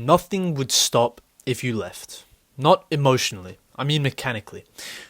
Nothing would stop if you left. Not emotionally, I mean mechanically.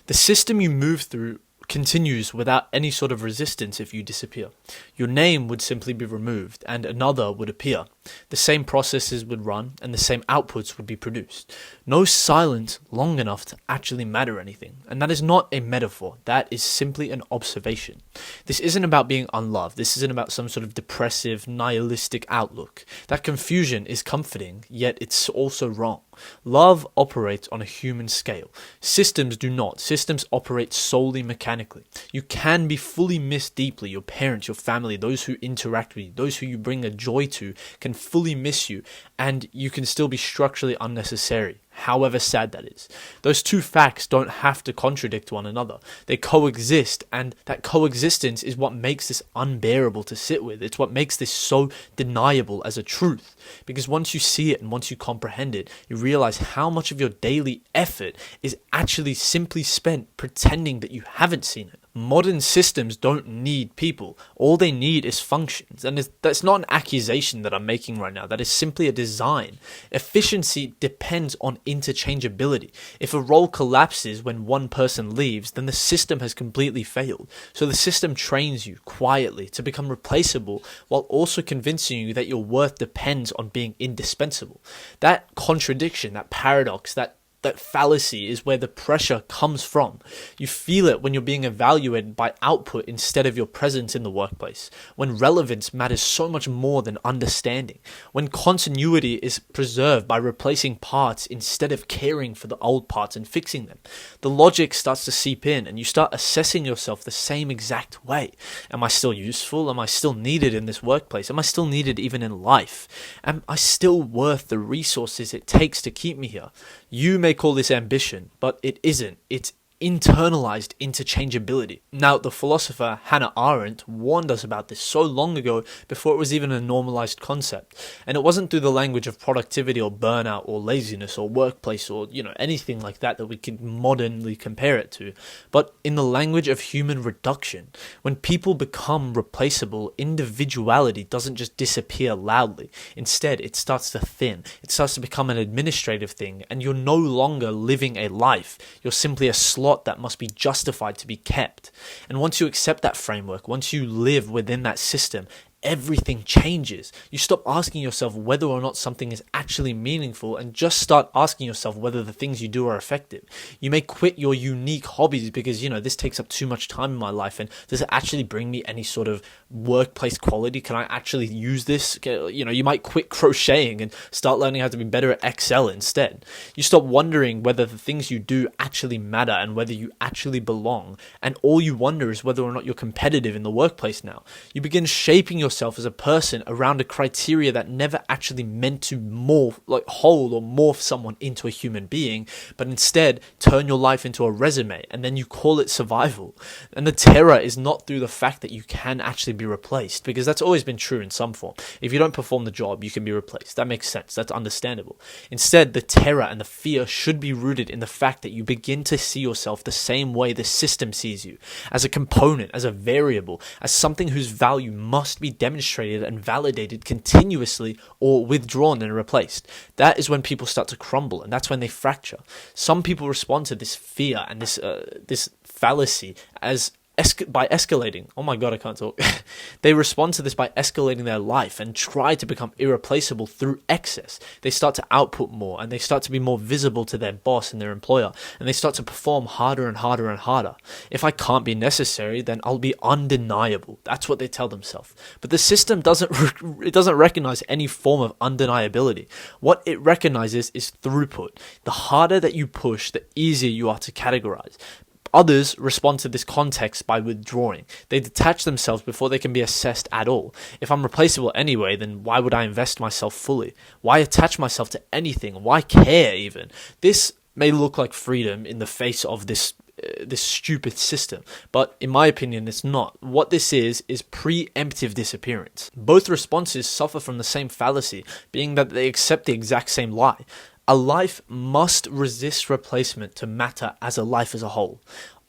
The system you move through continues without any sort of resistance if you disappear. Your name would simply be removed and another would appear. The same processes would run and the same outputs would be produced. No silence long enough to actually matter anything. And that is not a metaphor. That is simply an observation. This isn't about being unloved. This isn't about some sort of depressive, nihilistic outlook. That confusion is comforting, yet it's also wrong. Love operates on a human scale. Systems do not. Systems operate solely mechanically. You can be fully missed deeply. Your parents, your family, those who interact with you, those who you bring a joy to can fully miss you, and you can still be structurally unnecessary, however sad that is. Those two facts don't have to contradict one another. They coexist, and that coexistence is what makes this unbearable to sit with. It's what makes this so deniable as a truth. Because once you see it and once you comprehend it, you realize how much of your daily effort is actually simply spent pretending that you haven't seen it. Modern systems don't need people. All they need is functions. And that's not an accusation that I'm making right now. That is simply a design. Efficiency depends on interchangeability. If a role collapses when one person leaves, then the system has completely failed. So the system trains you quietly to become replaceable while also convincing you that your worth depends on being indispensable. That contradiction, that paradox, that fallacy is where the pressure comes from. You feel it when you're being evaluated by output instead of your presence in the workplace. When relevance matters so much more than understanding. When continuity is preserved by replacing parts instead of caring for the old parts and fixing them. The logic starts to seep in and you start assessing yourself the same exact way. Am I still useful? Am I still needed in this workplace? Am I still needed even in life? Am I still worth the resources it takes to keep me here? You may call this ambition, but it isn't. It's internalized interchangeability. Now, the philosopher Hannah Arendt warned us about this so long ago before it was even a normalized concept. And it wasn't through the language of productivity or burnout or laziness or workplace or, anything like that we could modernly compare it to, but in the language of human reduction. When people become replaceable, individuality doesn't just disappear loudly. Instead, it starts to thin. It starts to become an administrative thing, and you're no longer living a life. You're simply a slot that must be justified to be kept. And once you accept that framework, once you live within that system, everything changes. You stop asking yourself whether or not something is actually meaningful and just start asking yourself whether the things you do are effective. You may quit your unique hobbies because, this takes up too much time in my life, and does it actually bring me any sort of workplace quality? Can I actually use this? You might quit crocheting and start learning how to be better at Excel instead. You stop wondering whether the things you do actually matter and whether you actually belong, and all you wonder is whether or not you're competitive in the workplace now. You begin shaping yourself as a person around a criteria that never actually meant to morph someone into a human being, but instead turn your life into a resume, and then you call it survival. And the terror is not through the fact that you can actually be replaced, because that's always been true in some form. If you don't perform the job, you can be replaced. That makes sense. That's understandable. Instead, the terror and the fear should be rooted in the fact that you begin to see yourself the same way the system sees you, as a component, as a variable, as something whose value must be demonstrated and validated continuously or withdrawn and replaced. That is when people start to crumble, and that's when they fracture. Some people respond to this fear and this fallacy by escalating. Oh my god, I can't talk. They respond to this by escalating their life and try to become irreplaceable through excess. They start to output more, and they start to be more visible to their boss and their employer, and they start to perform harder and harder and harder. If I can't be necessary, then I'll be undeniable. That's what they tell themselves. But the system doesn't recognize any form of undeniability. What it recognizes is throughput. The harder that you push, the easier you are to categorize. Others respond to this context by withdrawing. They detach themselves before they can be assessed at all. If I'm replaceable anyway, then why would I invest myself fully? Why attach myself to anything? Why care even? This may look like freedom in the face of this stupid system, but in my opinion, it's not. What this is preemptive disappearance. Both responses suffer from the same fallacy, being that they accept the exact same lie. A life must resist replacement to matter as a life as a whole.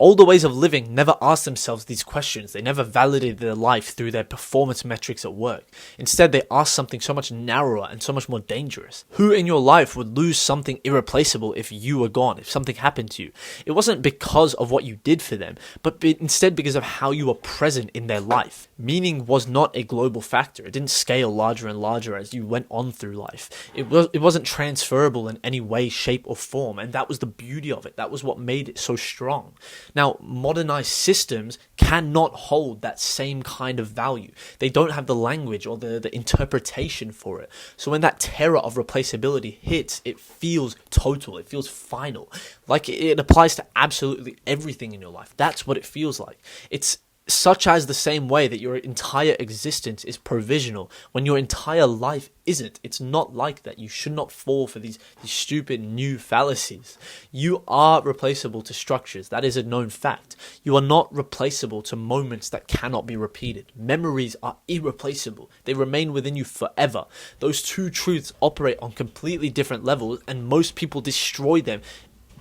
Older ways of living never asked themselves these questions. They never validated their life through their performance metrics at work. Instead, they asked something so much narrower and so much more dangerous. Who in your life would lose something irreplaceable if you were gone, if something happened to you? It wasn't because of what you did for them, but instead because of how you were present in their life. Meaning was not a global factor. It didn't scale larger and larger as you went on through life. It wasn't transferable in any way, shape, or form, and that was the beauty of it. That was what made it so strong. Now, modernized systems cannot hold that same kind of value. They don't have the language or the interpretation for it. So when that terror of replaceability hits, it feels total. It feels final. Like it applies to absolutely everything in your life. That's what it feels like. It's such as the same way that your entire existence is provisional when your entire life isn't. It's not like that. You should not fall for these stupid new fallacies. You are replaceable to structures. That is a known fact. You are not replaceable to moments that cannot be repeated. Memories are irreplaceable. They remain within you forever. Those two truths operate on completely different levels, and most people destroy them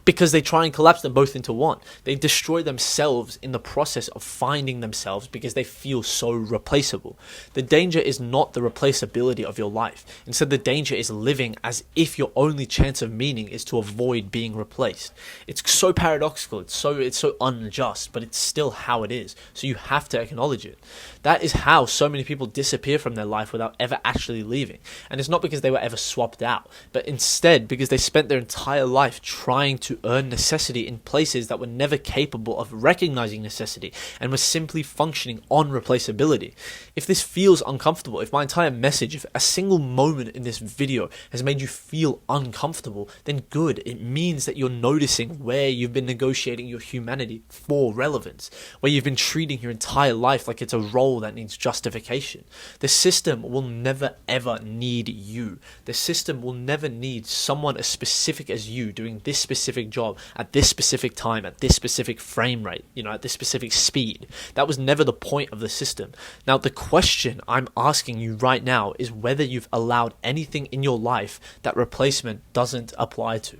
because they try and collapse them both into one. They destroy themselves in the process of finding themselves because they feel so replaceable. The danger is not the replaceability of your life. Instead, the danger is living as if your only chance of meaning is to avoid being replaced. It's so paradoxical, it's so unjust, but it's still how it is. So you have to acknowledge it. That is how so many people disappear from their life without ever actually leaving. And it's not because they were ever swapped out, but instead because they spent their entire life trying to earn necessity in places that were never capable of recognizing necessity and were simply functioning on replaceability. If this feels uncomfortable, if my entire message, if a single moment in this video has made you feel uncomfortable, then good. It means that you're noticing where you've been negotiating your humanity for relevance, where you've been treating your entire life like it's a role that needs justification. The system will never ever need you. The system will never need someone as specific as you doing this specific job at this specific time, at this specific frame rate, at this specific speed. That was never the point of the system. Now, the question I'm asking you right now is whether you've allowed anything in your life that replacement doesn't apply to.